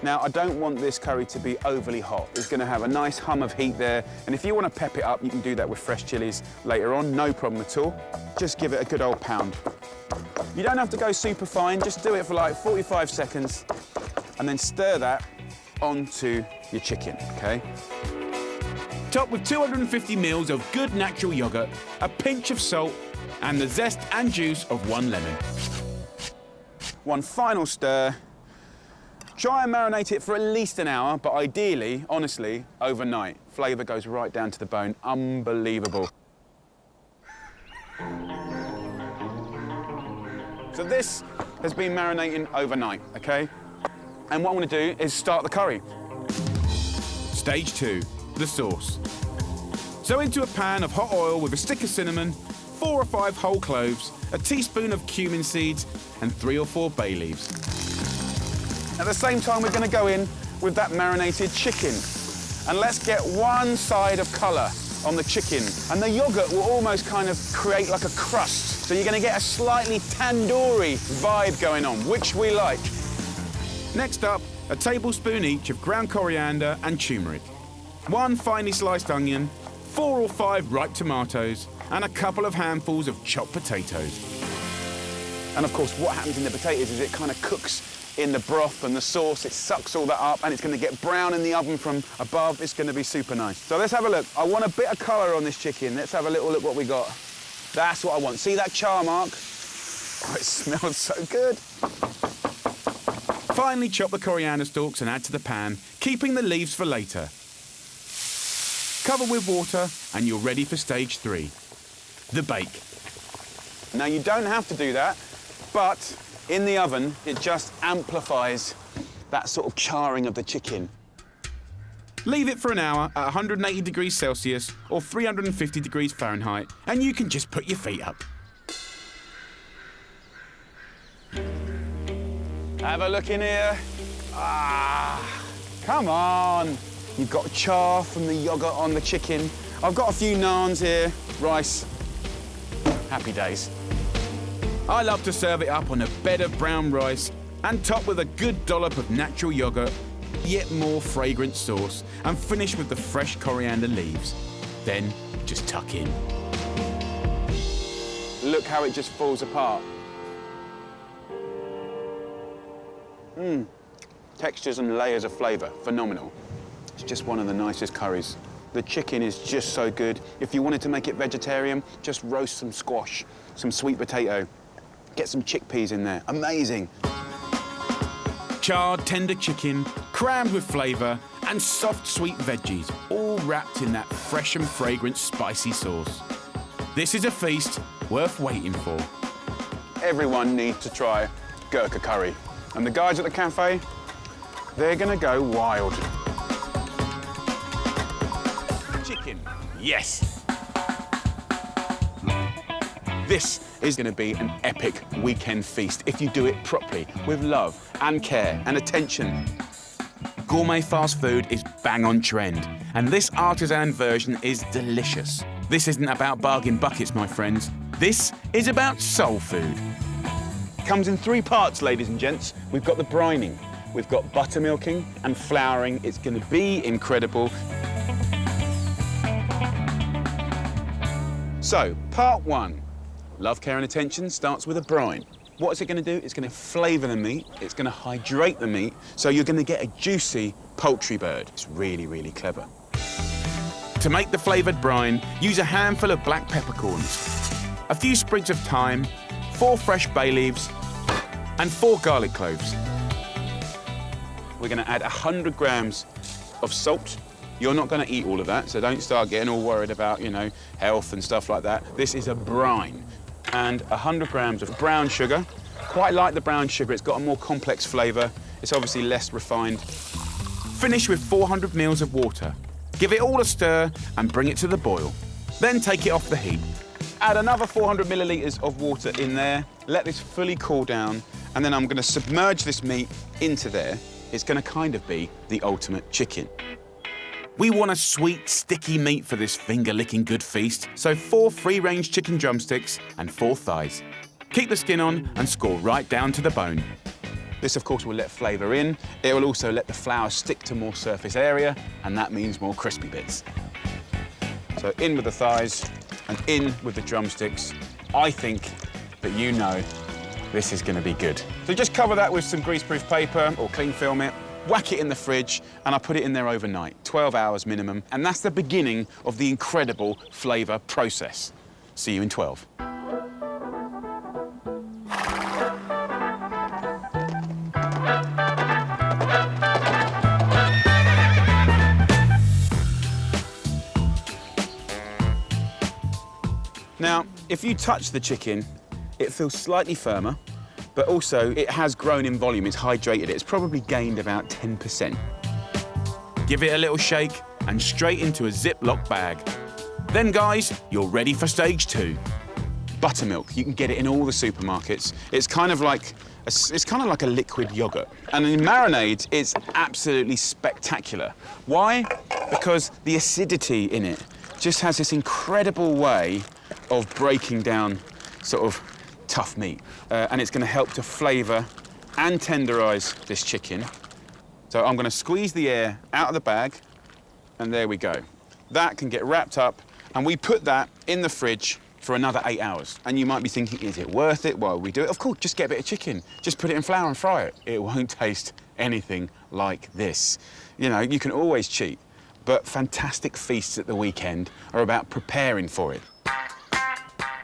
Now, I don't want this curry to be overly hot. It's going to have a nice hum of heat there. And if you want to pep it up, you can do that with fresh chilies later on, no problem at all. Just give it a good old pound. You don't have to go super fine, just do it for like 45 seconds and then stir that onto your chicken, OK? Top with 250 ml of good natural yogurt, a pinch of salt, and the zest and juice of 1 lemon. One final stir. Try and marinate it for at least an hour, but ideally, honestly, overnight. Flavour goes right down to the bone. Unbelievable. So this has been marinating overnight, OK? And what I'm going to do is start the curry. Stage 2, the sauce. So into a pan of hot oil with a stick of cinnamon, 4 or 5 whole cloves, a teaspoon of cumin seeds, and 3 or 4 bay leaves. At the same time, we're going to go in with that marinated chicken. And let's get one side of colour on the chicken. And the yoghurt will almost kind of create like a crust. So you're going to get a slightly tandoori vibe going on, which we like. Next up, a tablespoon each of ground coriander and turmeric, 1 finely sliced onion, 4 or 5 ripe tomatoes, and a couple of handfuls of chopped potatoes. And of course, what happens in the potatoes is it kind of cooks in the broth and the sauce. It sucks all that up and it's going to get brown in the oven from above. It's going to be super nice. So let's have a look. I want a bit of colour on this chicken. Let's have a little look what we got. That's what I want. See that char mark? Oh, it smells so good. Finally, chop the coriander stalks and add to the pan, keeping the leaves for later. Cover with water and you're ready for stage 3, the bake. Now, you don't have to do that, but in the oven, it just amplifies that sort of charring of the chicken. Leave it for an hour at 180 degrees Celsius or 350 degrees Fahrenheit, and you can just put your feet up. Have a look in here. Ah, come on. You've got char from the yogurt on the chicken. I've got a few naans here, rice. Happy days. I love to serve it up on a bed of brown rice and top with a good dollop of natural yogurt, yet more fragrant sauce, and finish with the fresh coriander leaves. Then just tuck in. Look how it just falls apart. Textures and layers of flavour, phenomenal. It's just one of the nicest curries. The chicken is just so good. If you wanted to make it vegetarian, just roast some squash, some sweet potato, get some chickpeas in there. Amazing. Charred, tender chicken, crammed with flavour, and soft, sweet veggies, all wrapped in that fresh and fragrant spicy sauce. This is a feast worth waiting for. Everyone needs to try GURKA curry. And the guys at the cafe, they're gonna go wild. Chicken, yes. This is gonna be an epic weekend feast if you do it properly, with love and care and attention. Gourmet fast food is bang on trend, and this artisan version is delicious. This isn't about bargain buckets, my friends. This is about soul food. Comes in 3 parts, ladies and gents. We've got the brining, we've got buttermilking and flouring. It's gonna be incredible. So, part 1, love, care and attention starts with a brine. What is it gonna do? It's gonna flavour the meat, it's gonna hydrate the meat, so you're gonna get a juicy poultry bird. It's really, really clever. To make the flavoured brine, use a handful of black peppercorns, a few sprigs of thyme, 4 fresh bay leaves, and 4 garlic cloves. We're gonna add 100 grams of salt. You're not gonna eat all of that, so don't start getting all worried about, you know, health and stuff like that. This is a brine. And 100 grams of brown sugar. Quite like the brown sugar, it's got a more complex flavour. It's obviously less refined. Finish with 400 ml of water. Give it all a stir and bring it to the boil. Then take it off the heat. Add another 400 millilitres of water in there. Let this fully cool down, and then I'm gonna submerge this meat into there. It's gonna kind of be the ultimate chicken. We want a sweet, sticky meat for this finger-licking good feast, so 4 free-range chicken drumsticks and 4 thighs. Keep the skin on and score right down to the bone. This, of course, will let flavour in. It will also let the flour stick to more surface area, and that means more crispy bits. So in with the thighs and in with the drumsticks. I think that you know this is going to be good. So just cover that with some greaseproof paper or cling film it. Whack it in the fridge, and I put it in there overnight, 12 hours minimum, and that's the beginning of the incredible flavour process. See you in 12. Now, if you touch the chicken, it feels slightly firmer, but also it has grown in volume, it's hydrated, it's probably gained about 10%. Give it a little shake and straight into a Ziploc bag. Then, guys, you're ready for stage 2. Buttermilk, you can get it in all the supermarkets. It's kind of like a liquid yogurt. And in marinades, it's absolutely spectacular. Why? Because the acidity in it just has this incredible way of breaking down sort of tough meat. And it's going to help to flavour and tenderise this chicken. So I'm going to squeeze the air out of the bag, and there we go. That can get wrapped up, and we put that in the fridge for another 8 hours. And you might be thinking, is it worth it while we do it? Of course, just get a bit of chicken. Just put it in flour and fry it. It won't taste anything like this. You know, you can always cheat, but fantastic feasts at the weekend are about preparing for it.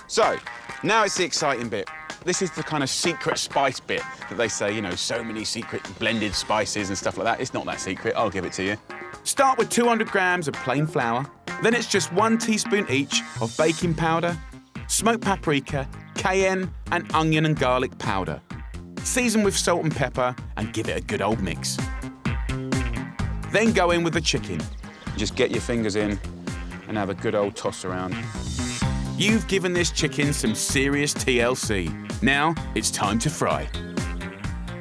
So, now it's the exciting bit. This is the kind of secret spice bit that they say, you know, so many secret blended spices and stuff like that. It's not that secret, I'll give it to you. Start with 200 grams of plain flour. Then it's just 1 teaspoon each of baking powder, smoked paprika, cayenne, and onion and garlic powder. Season with salt and pepper and give it a good old mix. Then go in with the chicken. Just get your fingers in and have a good old toss around. You've given this chicken some serious TLC. Now it's time to fry.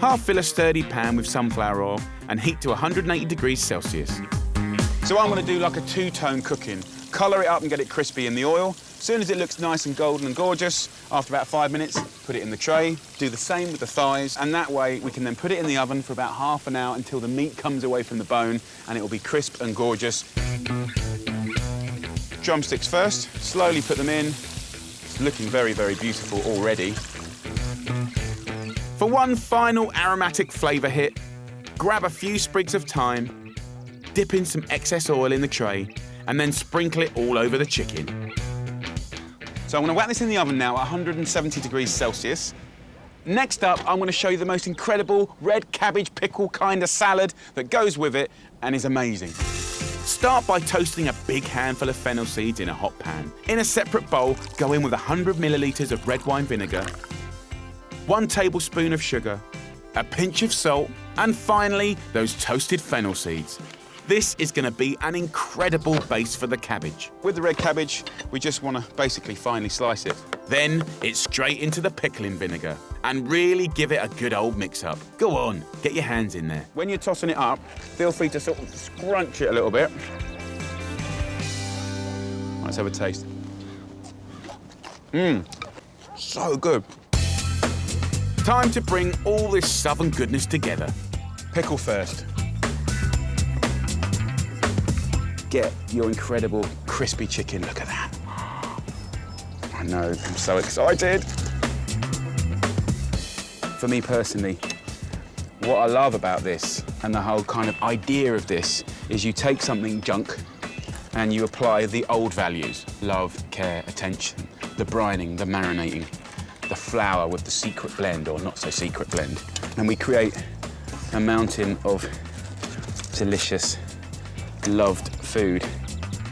Half fill a sturdy pan with sunflower oil and heat to 180 degrees Celsius. So I'm going to do like a two-tone cooking. Colour it up and get it crispy in the oil. As soon as it looks nice and golden and gorgeous, after about 5 minutes, put it in the tray. Do the same with the thighs, and that way we can then put it in the oven for about half an hour until the meat comes away from the bone and it will be crisp and gorgeous. Drumsticks first, slowly put them in. It's looking very, very beautiful already. For one final aromatic flavour hit, grab a few sprigs of thyme, dip in some excess oil in the tray, and then sprinkle it all over the chicken. So I'm going to whack this in the oven now at 170 degrees Celsius. Next up, I'm going to show you the most incredible red cabbage pickle kind of salad that goes with it and is amazing. Start by toasting a big handful of fennel seeds in a hot pan. In a separate bowl, go in with 100 millilitres of red wine vinegar, 1 tablespoon of sugar, a pinch of salt, and finally, those toasted fennel seeds. This is going to be an incredible base for the cabbage. With the red cabbage, we just want to basically finely slice it. Then it's straight into the pickling vinegar and really give it a good old mix-up. Go on, get your hands in there. When you're tossing it up, feel free to sort of scrunch it a little bit. Let's have a taste. So good. Time to bring all this southern goodness together. Pickle first. Get your incredible crispy chicken. Look at that. I know, I'm so excited. For me personally, what I love about this and the whole kind of idea of this is you take something junk and you apply the old values. Love, care, attention, the brining, the marinating, the flour with the secret blend or not so secret blend. And we create a mountain of delicious, loved food.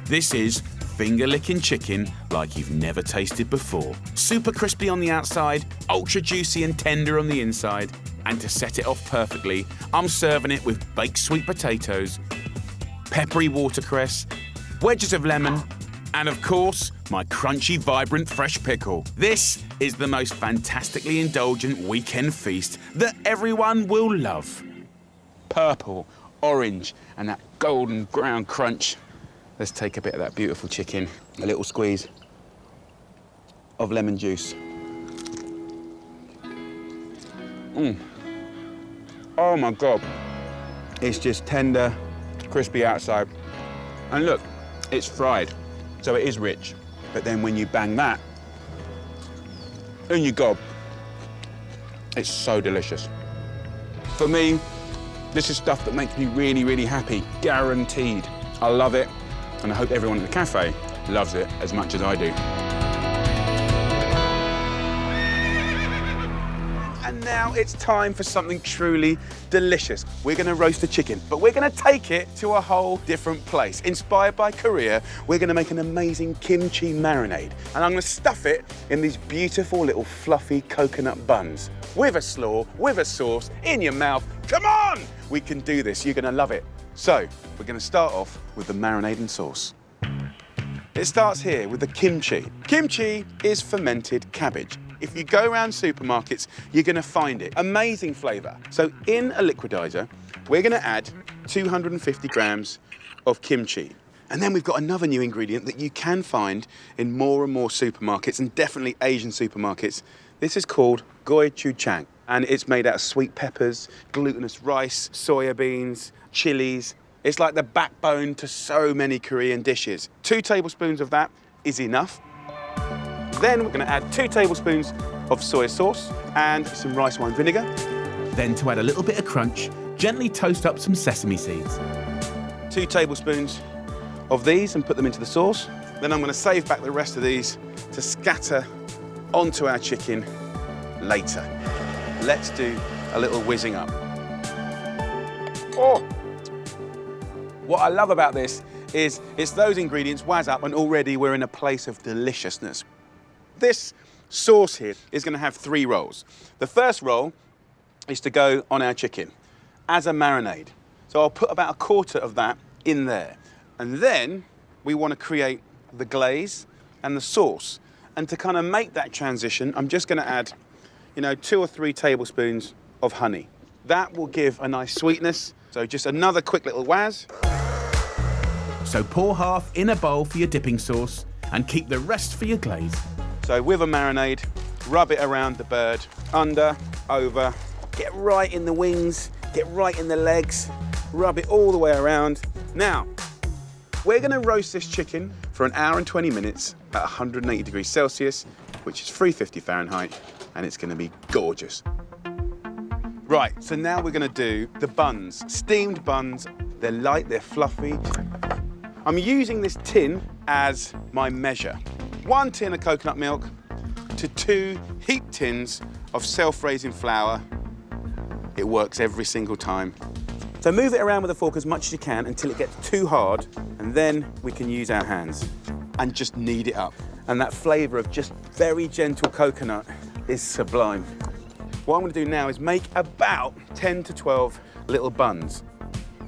This is finger-licking chicken like you've never tasted before. Super crispy on the outside, ultra juicy and tender on the inside. And to set it off perfectly, I'm serving it with baked sweet potatoes, peppery watercress, wedges of lemon, and of course, my crunchy, vibrant, fresh pickle. This is the most fantastically indulgent weekend feast that everyone will love. Purple, orange, and that golden brown crunch. Let's take a bit of that beautiful chicken, a little squeeze of lemon juice. Oh my God. It's just tender, crispy outside. And look, it's fried, so it is rich. But then when you bang that in your gob, it's so delicious. For me, this is stuff that makes me really, really happy, guaranteed. I love it, and I hope everyone at the cafe loves it as much as I do. And now it's time for something truly delicious. We're gonna roast the chicken, but we're gonna take it to a whole different place. Inspired by Korea, we're gonna make an amazing kimchi marinade, and I'm gonna stuff it in these beautiful little fluffy coconut buns. With a slaw, with a sauce, in your mouth. Come on! We can do this, you're gonna love it. So, we're gonna start off with the marinade sauce. It starts here with the kimchi. Kimchi is fermented cabbage. If you go around supermarkets, you're gonna find it. Amazing flavor. So in a liquidizer, we're gonna add 250 grams of kimchi. And then we've got another new ingredient that you can find in more and more supermarkets, and definitely Asian supermarkets. This is called gochujang, and it's made out of sweet peppers, glutinous rice, soya beans, chilies. It's like the backbone to so many Korean dishes. 2 tablespoons of that is enough. Then we're gonna add 2 tablespoons of soy sauce and some rice wine vinegar. Then to add a little bit of crunch, gently toast up some sesame seeds. 2 tablespoons of these and put them into the sauce. Then I'm gonna save back the rest of these to scatter onto our chicken later. Let's do a little whizzing up. Oh! What I love about this is it's those ingredients whiz up and already we're in a place of deliciousness. This sauce here is going to have 3 roles. The first role is to go on our chicken as a marinade. So I'll put about 1/4 of that in there. And then we want to create the glaze and the sauce. And to kind of make that transition, I'm just going to add, 2 or 3 tablespoons of honey. That will give a nice sweetness. So just another quick little waz. So pour half in a bowl for your dipping sauce and keep the rest for your glaze. So with a marinade, rub it around the bird, under, over, get right in the wings, get right in the legs, rub it all the way around. Now, we're gonna roast this chicken for an hour and 20 minutes at 180 degrees Celsius, which is 350 Fahrenheit, and it's gonna be gorgeous. Right, so now we're gonna do the buns, steamed buns. They're light, they're fluffy. I'm using this tin as my measure. 1 tin of coconut milk to 2 heaped tins of self-raising flour. It works every single time. So move it around with a fork as much as you can until it gets too hard, and then we can use our hands and just knead it up. And that flavour of just very gentle coconut is sublime. What I'm gonna do now is make about 10 to 12 little buns.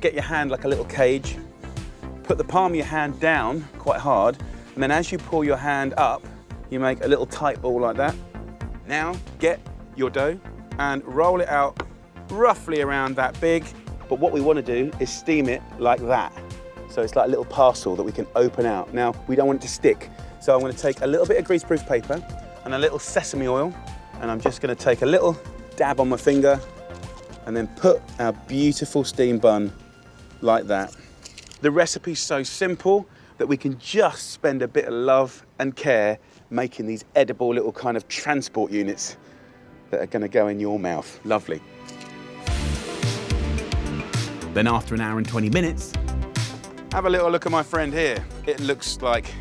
Get your hand like a little cage, put the palm of your hand down quite hard, and then as you pull your hand up, you make a little tight ball like that. Now get your dough and roll it out roughly around that big. But what we want to do is steam it like that. So it's like a little parcel that we can open out. Now, we don't want it to stick. So I'm going to take a little bit of greaseproof paper and a little sesame oil, and I'm just going to take a little dab on my finger and then put our beautiful steamed bun like that. The recipe's so simple that we can just spend a bit of love and care making these edible little kind of transport units that are going to go in your mouth. Lovely. Then after an hour and 20 minutes, have a little look at my friend here. It looks like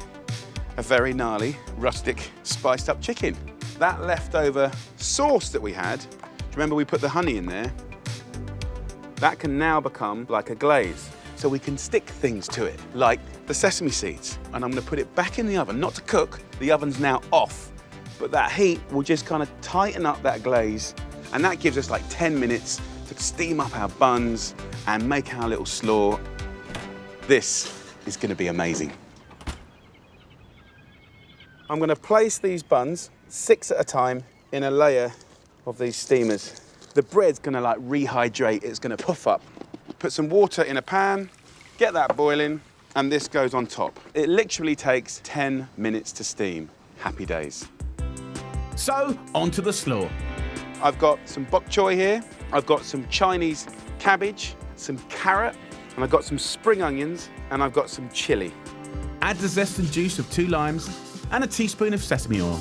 a very gnarly, rustic, spiced up chicken. That leftover sauce that we had, do you remember we put the honey in there? That can now become like a glaze. So we can stick things to it, like the sesame seeds. And I'm gonna put it back in the oven, not to cook, the oven's now off. But that heat will just kind of tighten up that glaze, and that gives us like 10 minutes to steam up our buns and make our little slaw. This is gonna be amazing. I'm gonna place these buns 6 at a time in a layer of these steamers. The bread's gonna like rehydrate, it's gonna puff up. Put some water in a pan, get that boiling, and this goes on top. It literally takes 10 minutes to steam. Happy days. so onto the slaw. I've got some bok choy here, I've got some Chinese cabbage, some carrot, and I've got some spring onions, and I've got some chili. Add the zest and juice of 2 limes and a teaspoon of sesame oil.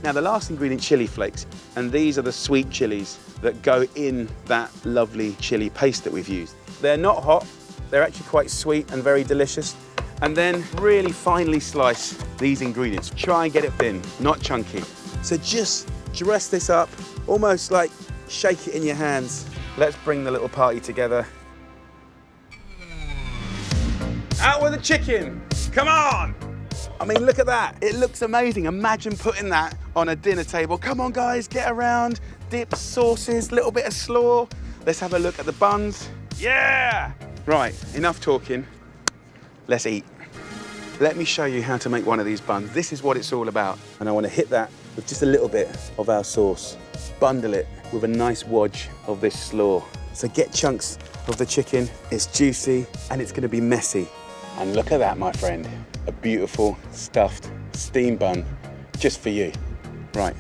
Now the last ingredient, chili flakes, and these are the sweet chilies that go in that lovely chili paste that we've used. They're not hot, they're actually quite sweet and very delicious. And then really finely slice these ingredients. Try and get it thin, not chunky. So just dress this up, almost like shake it in your hands. Let's bring the little party together. Out with the chicken, come on! I mean, look at that, it looks amazing. Imagine putting that on a dinner table. Come on guys, get around, dips, sauces, little bit of slaw. Let's have a look at the buns. Yeah! Right, enough talking. Let's eat. Let me show you how to make one of these buns. This is what it's all about. And I want to hit that with just a little bit of our sauce. Bundle it with a nice wodge of this slaw. So get chunks of the chicken. It's juicy and it's going to be messy. And look at that, my friend. A beautiful stuffed steam bun just for you. Right.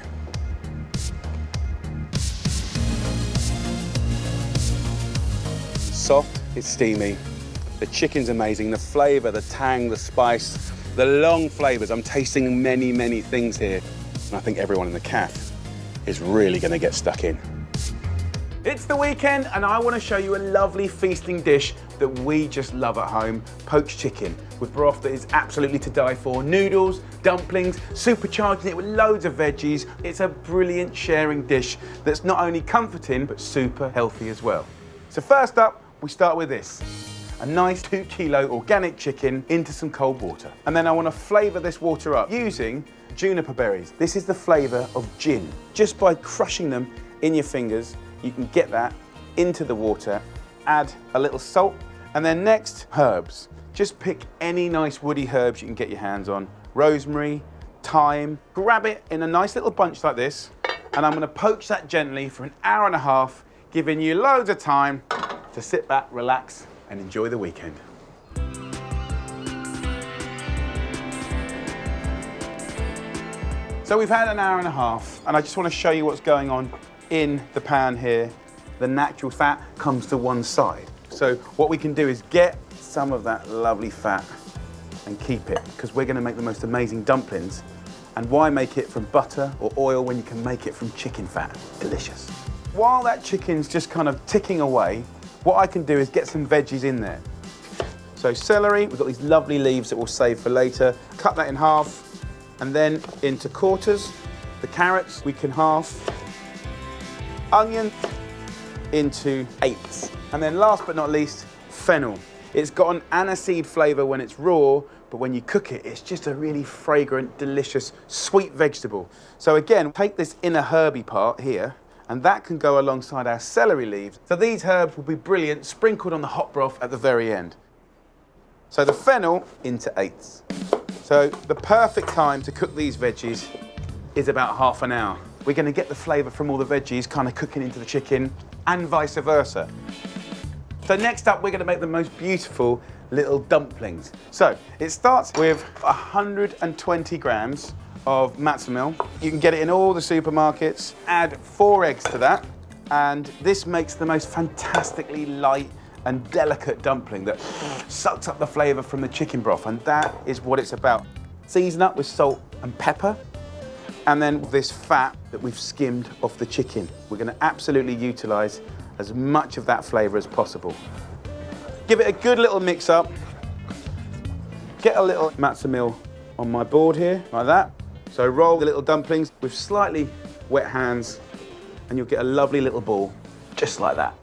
Soft, it's steamy. The chicken's amazing, the flavor, the tang, the spice, the long flavors. I'm tasting many, many things here. And I think everyone in the cafe is really gonna get stuck in. It's the weekend and I wanna show you a lovely feasting dish that we just love at home, poached chicken with broth that is absolutely to die for. Noodles, dumplings, supercharging it with loads of veggies. It's a brilliant sharing dish that's not only comforting, but super healthy as well. So first up, we start with this. A nice 2 kilo organic chicken into some cold water. And then I want to flavour this water up using juniper berries. This is the flavour of gin. Just by crushing them in your fingers, you can get that into the water, add a little salt, and then next, herbs. Just pick any nice woody herbs you can get your hands on. Rosemary, thyme, grab it in a nice little bunch like this, and I'm going to poach that gently for an hour and a half giving you loads of time to sit back, relax, and enjoy the weekend. So we've had an hour and a half, and I just want to show you what's going on in the pan here. The natural fat comes to one side. So what we can do is get some of that lovely fat and keep it, because we're going to make the most amazing dumplings. And why make it from butter or oil when you can make it from chicken fat? Delicious. While that chicken's just kind of ticking away, what I can do is get some veggies in there. So celery, we've got these lovely leaves that we'll save for later. Cut that in half and then into quarters. The carrots we can half. Onion into eighths. And then last but not least, fennel. It's got an aniseed flavour when it's raw, but when you cook it, it's just a really fragrant, delicious, sweet vegetable. So again, take this inner herby part here, and that can go alongside our celery leaves. So these herbs will be brilliant, sprinkled on the hot broth at the very end. So the fennel into eighths. So the perfect time to cook these veggies is about half an hour. We're going to get the flavour from all the veggies kind of cooking into the chicken and vice versa. So next up, we're going to make the most beautiful little dumplings. So it starts with 120 grams of matzo meal. You can get it in all the supermarkets. Add 4 eggs to that, and this makes the most fantastically light and delicate dumpling that sucks up the flavour from the chicken broth, and that is what it's about. Season up with salt and pepper, and then this fat that we've skimmed off the chicken. We're going to absolutely utilise as much of that flavour as possible. Give it a good little mix up. Get a little matzo meal on my board here, like that. So roll the little dumplings with slightly wet hands, and you'll get a lovely little ball, just like that.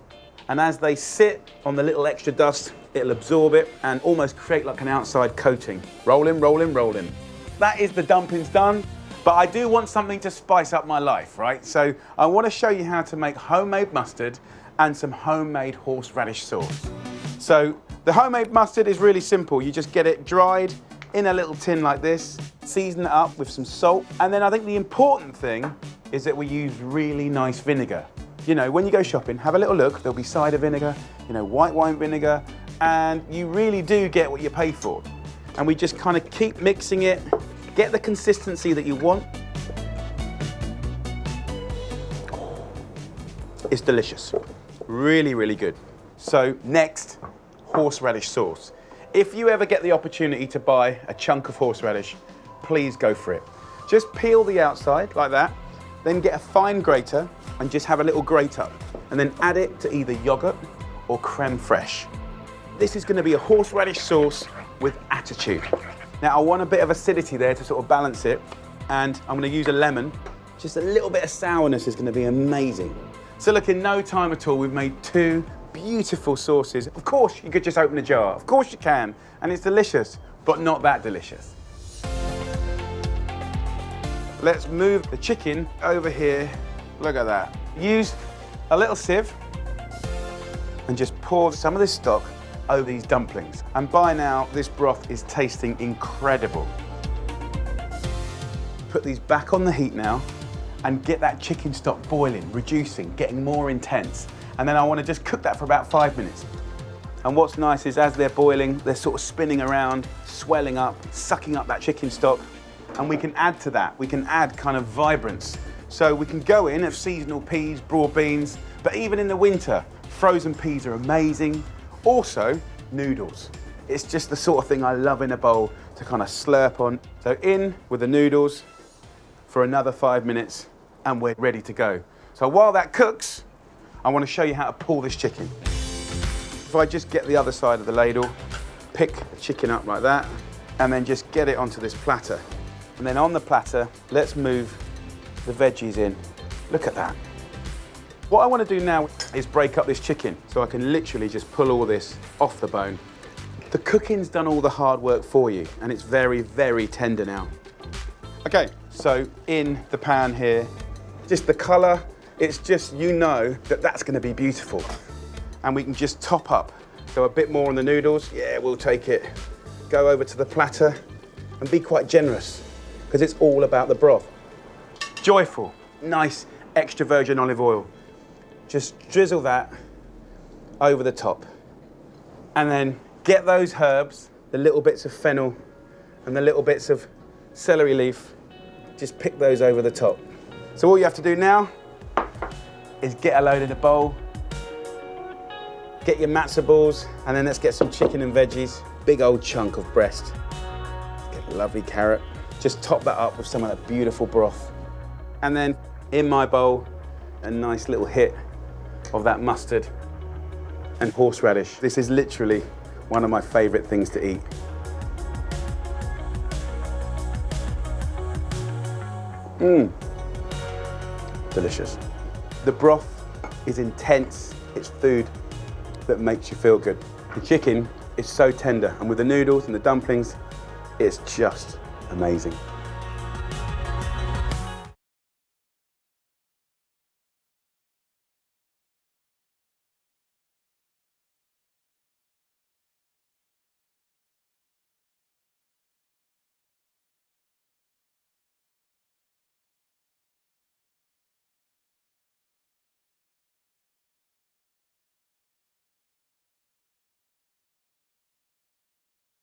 And as they sit on the little extra dust, it'll absorb it and almost create like an outside coating. Rolling, rolling, rolling. That is the dumplings done. But I do want something to spice up my life, right? So I want to show you how to make homemade mustard and some homemade horseradish sauce. So the homemade mustard is really simple. You just get it dried in a little tin like this, season it up with some salt. And then I think the important thing is that we use really nice vinegar. You know, when you go shopping, have a little look. There'll be cider vinegar, you know, white wine vinegar, and you really do get what you pay for. And we just kind of keep mixing it, get the consistency that you want. It's delicious. Really, really good. So next, horseradish sauce. If you ever get the opportunity to buy a chunk of horseradish, please go for it. Just peel the outside like that, then get a fine grater and just have a little grate up, and then add it to either yogurt or creme fraiche. This is going to be a horseradish sauce with attitude. Now I want a bit of acidity there to sort of balance it, and I'm going to use a lemon. Just a little bit of sourness is going to be amazing. So look, in no time at all, we've made 2 beautiful sauces. Of course, you could just open a jar. Of course you can, and it's delicious, but not that delicious. Let's move the chicken over here. Look at that. Use a little sieve and just pour some of this stock over these dumplings. And by now, this broth is tasting incredible. Put these back on the heat now and get that chicken stock boiling, reducing, getting more intense. And then I want to just cook that for about 5 minutes. And what's nice is as they're boiling, they're sort of spinning around, swelling up, sucking up that chicken stock. And we can add to that. We can add kind of vibrance. So we can go in of seasonal peas, broad beans, but even in the winter, frozen peas are amazing. Also, noodles. It's just the sort of thing I love in a bowl to kind of slurp on. So in with the noodles for another 5 minutes, and we're ready to go. So while that cooks, I want to show you how to pull this chicken. If I just get the other side of the ladle, pick the chicken up like that, and then just get it onto this platter. And then on the platter, let's move the veggies in. Look at that. What I want to do now is break up this chicken so I can literally just pull all this off the bone. The cooking's done all the hard work for you, and it's very, very tender now. Okay, so in the pan here, just the colour, it's just, you know that that's going to be beautiful. And we can just top up. So a bit more on the noodles, yeah, we'll take it. Go over to the platter and be quite generous, because it's all about the broth. Joyful, nice extra virgin olive oil. just drizzle that over the top. And then get those herbs, the little bits of fennel and the little bits of celery leaf, just pick those over the top. So all you have to do now is get a load of the bowl, get your matzo balls, and then let's get some chicken and veggies. Big old chunk of breast. Get a lovely carrot. Just top that up with some of that beautiful broth. And then in my bowl, a nice little hit of that mustard and horseradish. This is literally one of my favorite things to eat. Delicious. The broth is intense. It's food that makes you feel good. The chicken is so tender, and with the noodles and the dumplings, it's just amazing.